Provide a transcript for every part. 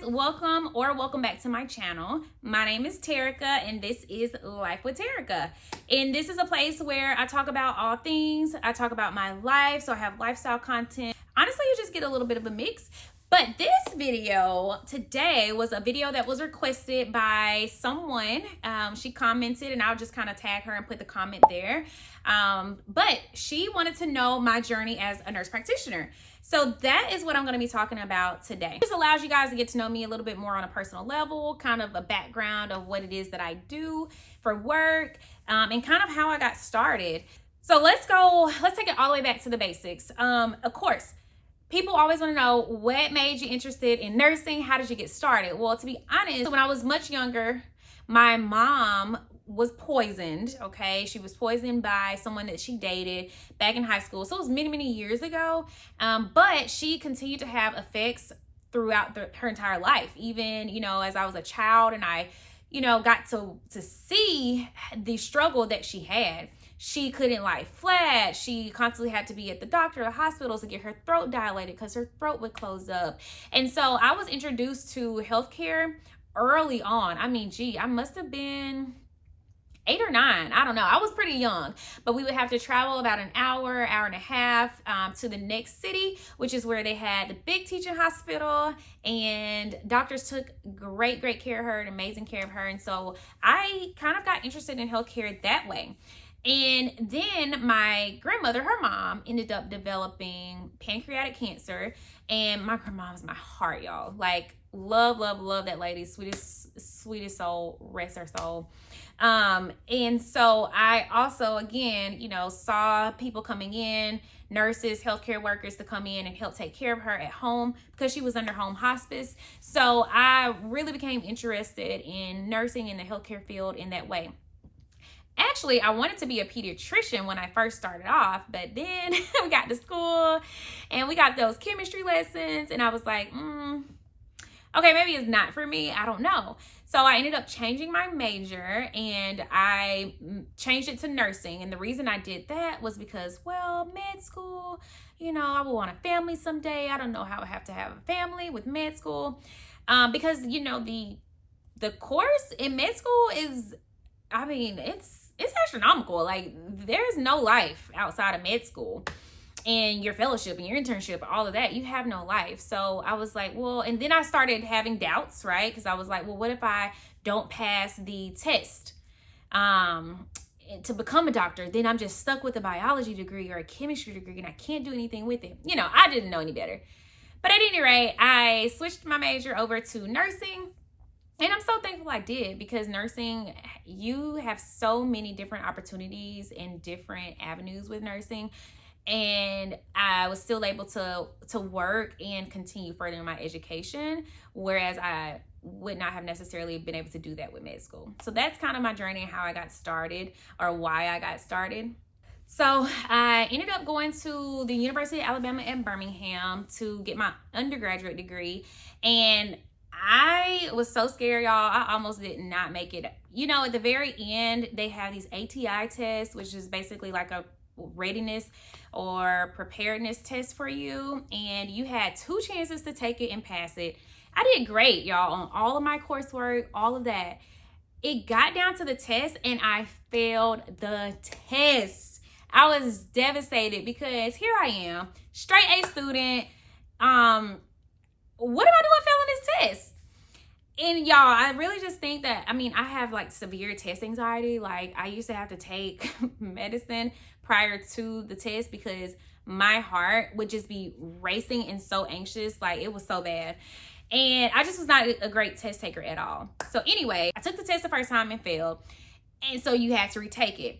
welcome back to my channel. My name is Terica and this is Life with Terica. And this is a place where I talk about all things. I talk about my life, so I have lifestyle content. Honestly, you just get a little bit of a mix. But this video today was a video that was requested by someone. She commented and I'll just kind of tag her and put the comment there. But she wanted to know my journey as a nurse practitioner. So that is what I'm going to be talking about today. This allows you guys to get to know me a little bit more on a personal level, kind of a background of what it is that I do for work, and kind of how I got started. So let's take it all the way back to the basics. Of course, people always want to know what made you interested in nursing. How did you get started? Well, to be honest, when I was much younger, my mom was poisoned. Okay, she was poisoned by someone that she dated back in high school. So it was many years ago. But she continued to have effects throughout her entire life. Even, as I was a child and I, got to see the struggle that she had. She couldn't lie flat. She constantly had to be at the doctor or hospitals to get her throat dilated because her throat would close up. And so I was introduced to healthcare early on. I mean, I must have been 8 or 9. I don't know. I was pretty young, but we would have to travel about an hour and a half to the next city, which is where they had the big teaching hospital, and doctors took great care of her and amazing care of her. And so I kind of got interested in healthcare that way. And then my grandmother, her mom, ended up developing pancreatic cancer. And my grandma was my heart, y'all. Like, love that lady. Sweetest soul, rest her soul. And so I also, again, saw people coming in, nurses, healthcare workers to come in and help take care of her at home because she was under home hospice. So I really became interested in nursing in the healthcare field in that way. Actually, I wanted to be a pediatrician when I first started off, but then we got to school and we got those chemistry lessons and I was like, okay, maybe it's not for me. I don't know. So I ended up changing my major and I changed it to nursing. And the reason I did that was because, med school, I will want a family someday. I don't know how I have to have a family with med school. Because, the course in med school is, it's astronomical. Like, there's no life outside of med school and your fellowship and your internship, all of that. You have no life. So I was like, and then I started having doubts, right? Because I was like, what if I don't pass the test to become a doctor? Then I'm just stuck with a biology degree or a chemistry degree and I can't do anything with it. I didn't know any better. But at any rate, I switched my major over to nursing. And I'm so thankful I did, because nursing, you have so many different opportunities and different avenues with nursing. And I was still able to work and continue furthering my education, whereas I would not have necessarily been able to do that with med school. So that's kind of my journey and how I got started, or why I got started. So I ended up going to the University of Alabama at Birmingham to get my undergraduate degree. And I was so scared, y'all. I almost did not make it. At the very end, they have these ATI tests, which is basically like a readiness or preparedness test for you. And you had 2 chances to take it and pass it. I did great, y'all, on all of my coursework, all of that. It got down to the test and I failed the test. I was devastated because here I am, straight A student. What am I doing failing this test? And y'all, I really just think that, I have like severe test anxiety. Like, I used to have to take medicine prior to the test because my heart would just be racing and so anxious. Like, it was so bad. And I just was not a great test taker at all. So anyway, I took the test the first time and failed. And so you had to retake it.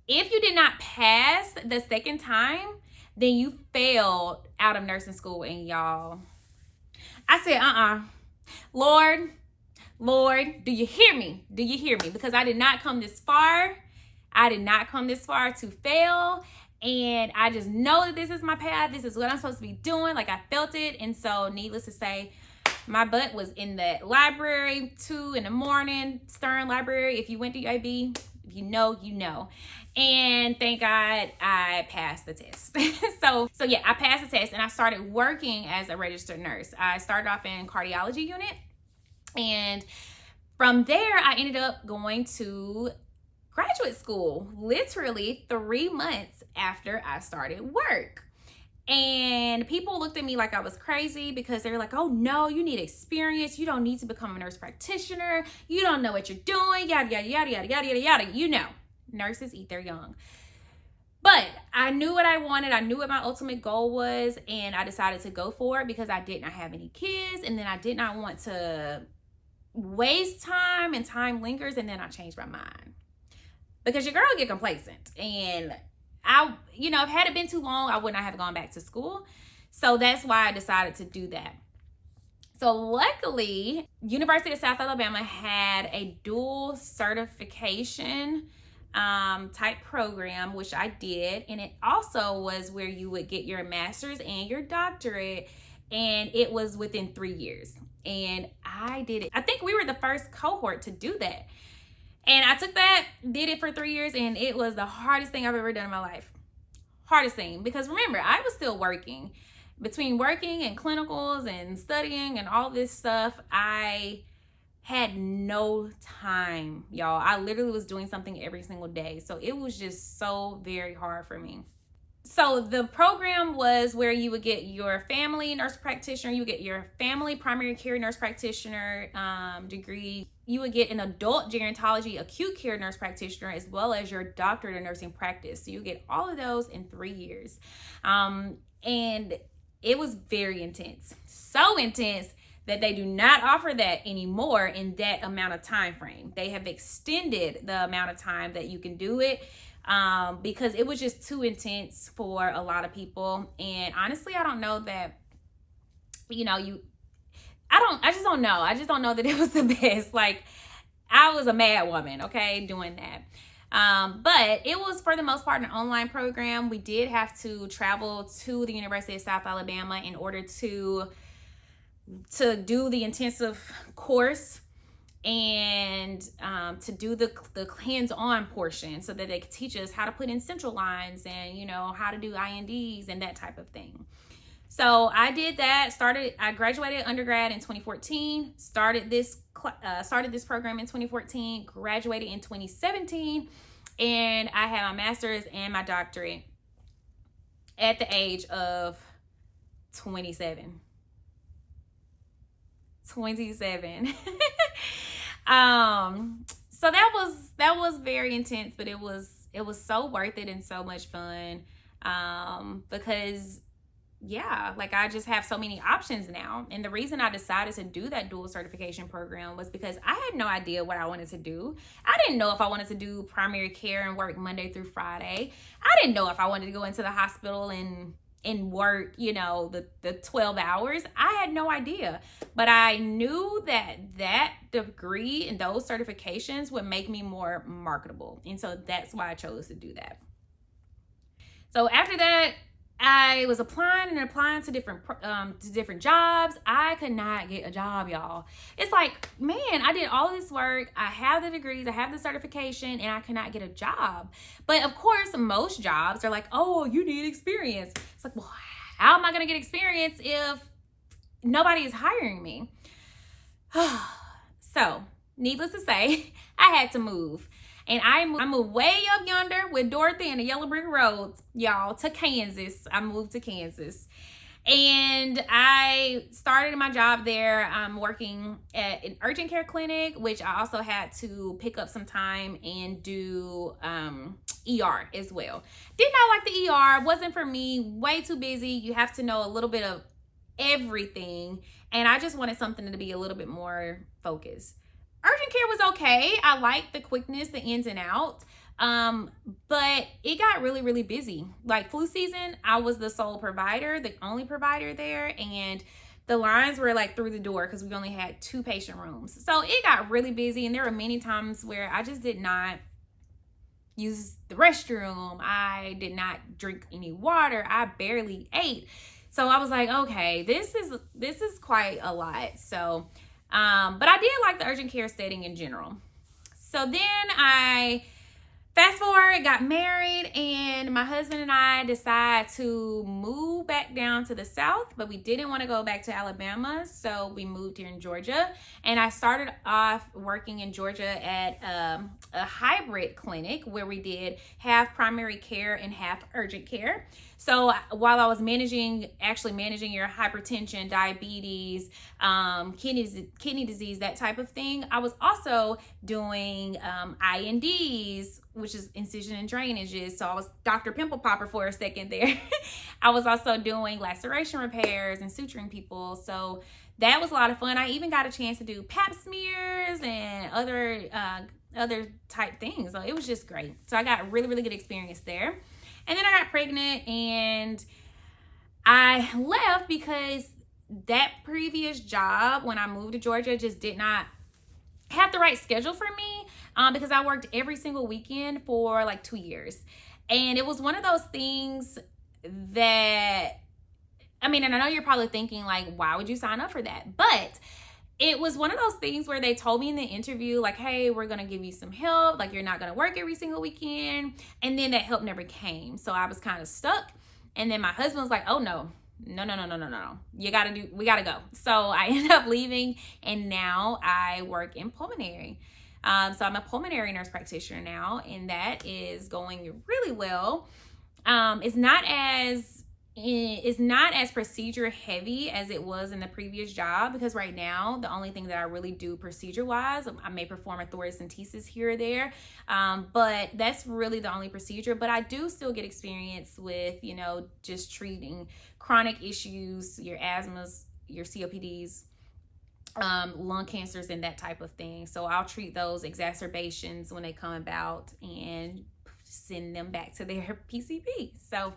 If you did not pass the second time, then you failed out of nursing school. And y'all, I said, Lord, do you hear me? Do you hear me? Because I did not come this far. I did not come this far to fail. And I just know that this is my path. This is what I'm supposed to be doing. Like, I felt it. And so needless to say, my butt was in that library 2 in the morning, Stern Library. If you went to UAB, If you know, you know. And thank God I passed the test. So yeah, I passed the test and I started working as a registered nurse. I started off in cardiology unit, and from there I ended up going to graduate school literally 3 months after I started work. And people looked at me like I was crazy because they were like, oh no, you need experience. You don't need to become a nurse practitioner. You don't know what you're doing, yada, yada, yada, yada, yada, yada, yada. You know, nurses eat their young. But I knew what I wanted. I knew what my ultimate goal was. And I decided to go for it because I did not have any kids. And then I did not want to waste time, and time lingers. And then I changed my mind because your girl get complacent. And if had it been too long, I would not have gone back to school. So that's why I decided to do that. So luckily, University of South Alabama had a dual certification type program, which I did. And it also was where you would get your master's and your doctorate. And it was within 3 years. And I did it. I think we were the first cohort to do that. And I took that, did it for 3 years, and it was the hardest thing I've ever done in my life. Hardest thing. Because remember, I was still working. Between working and clinicals and studying and all this stuff, I had no time, y'all. I literally was doing something every single day. So it was just so very hard for me. So the program was where you would get your family nurse practitioner, you would get your family primary care nurse practitioner degree. You would get an adult gerontology acute care nurse practitioner, as well as your doctorate of nursing practice. So you get all of those in 3 years. And it was very intense. So intense that they do not offer that anymore in that amount of time frame. They have extended the amount of time that you can do it. Because it was just too intense for a lot of people. And honestly, I don't know that, I just don't know. I just don't know that it was the best. Like, I was a mad woman, okay, doing that. But it was, for the most part, an online program. We did have to travel to the University of South Alabama in order to do the intensive course, and to do the hands-on portion, so that they could teach us how to put in central lines and how to do INDs and that type of thing. So I did that. I graduated undergrad in 2014. Started this program in 2014. Graduated in 2017, and I had my master's and my doctorate at the age of 27. 27. So that was very intense, but it was so worth it and so much fun. Because I just have so many options now. And the reason I decided to do that dual certification program was because I had no idea what I wanted to do. I didn't know if I wanted to do primary care and work Monday through Friday. I didn't know if I wanted to go into the hospital and work, the 12 hours. I had no idea. But I knew that degree and those certifications would make me more marketable. And so that's why I chose to do that. So after that, I was applying to different jobs. I could not get a job, y'all. It's like, man, I did all this work. I have the degrees, I have the certification, and I could not get a job. But of course, most jobs are like, oh, you need experience. It's like, well, how am I going to get experience if nobody is hiring me? So, needless to say, I had to move. And I moved way up yonder with Dorothy and the Yellow Brick Road, y'all, to Kansas. I moved to Kansas. And I started my job there. I'm working at an urgent care clinic, which I also had to pick up some time and do ER as well. Did not like the ER. Wasn't for me. Way too busy. You have to know a little bit of everything. And I just wanted something to be a little bit more focused. Urgent care was okay. I liked the quickness, the ins and outs. But it got really, really busy. Like flu season, I was the sole provider, the only provider there. And the lines were like through the door because we only had 2 patient rooms. So it got really busy. And there were many times where I just did not use the restroom. I did not drink any water. I barely ate. So I was like, okay, this is quite a lot. So but I did like the urgent care setting in general. So then I Fast forward, got married, and my husband and I decided to move back down to the South, but we didn't want to go back to Alabama, so we moved here in Georgia. And I started off working in Georgia at a hybrid clinic where we did half primary care and half urgent care. So while I was actually managing your hypertension, diabetes, kidney disease, that type of thing, I was also doing INDs, which is incision and drainages. So I was Dr. Pimple Popper for a second there. I was also doing laceration repairs and suturing people. So that was a lot of fun. I even got a chance to do pap smears and other type things. So it was just great. So I got really, really good experience there. And then I got pregnant and I left because that previous job when I moved to Georgia just did not have the right schedule for me because I worked every single weekend for like 2 years. And it was one of those things that, I mean, and I know you're probably thinking like, why would you sign up for that? But it was one of those things where they told me in the interview, like, hey, we're going to give you some help. Like, you're not going to work every single weekend. And then that help never came. So I was kind of stuck. And then my husband was like, oh, no. We got to go. So I ended up leaving. And now I work in pulmonary. So I'm a pulmonary nurse practitioner now. And that is going really well. It's not as procedure heavy as it was in the previous job, because right now the only thing that I really do procedure wise, I may perform a thoracentesis here or there, but that's really the only procedure. But I do still get experience with, just treating chronic issues, your asthmas, your COPDs, lung cancers, and that type of thing. So I'll treat those exacerbations when they come about and send them back to their PCP. So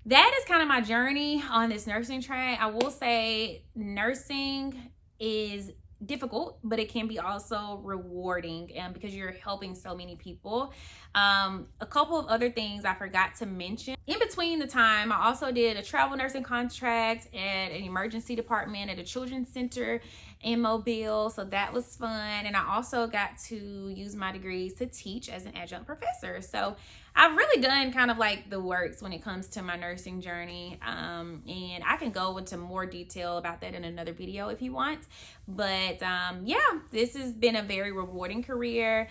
that is kind of my journey on this nursing track. I will say nursing is difficult, but it can be also rewarding because you're helping so many people. A couple of other things I forgot to mention. In between the time, I also did a travel nursing contract at an emergency department at a children's center in Mobile. So that was fun. And I also got to use my degrees to teach as an adjunct professor. So I've really done kind of like the works when it comes to my nursing journey. And I can go into more detail about that in another video if you want. But yeah, this has been a very rewarding career.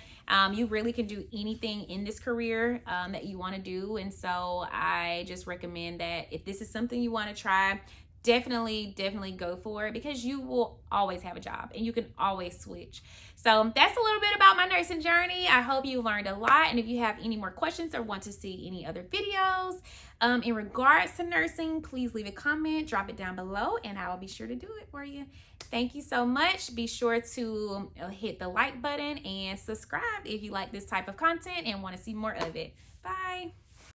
You really can do anything in this career that you want to do. And so I just recommend that if this is something you want to try, definitely go for it, because you will always have a job and you can always switch. So that's a little bit about my nursing journey. I hope you learned a lot. And if you have any more questions or want to see any other videos in regards to nursing, please leave a comment, drop it down below, and I will be sure to do it for you. Thank you so much. Be sure to hit the like button and subscribe if you like this type of content and want to see more of it. Bye.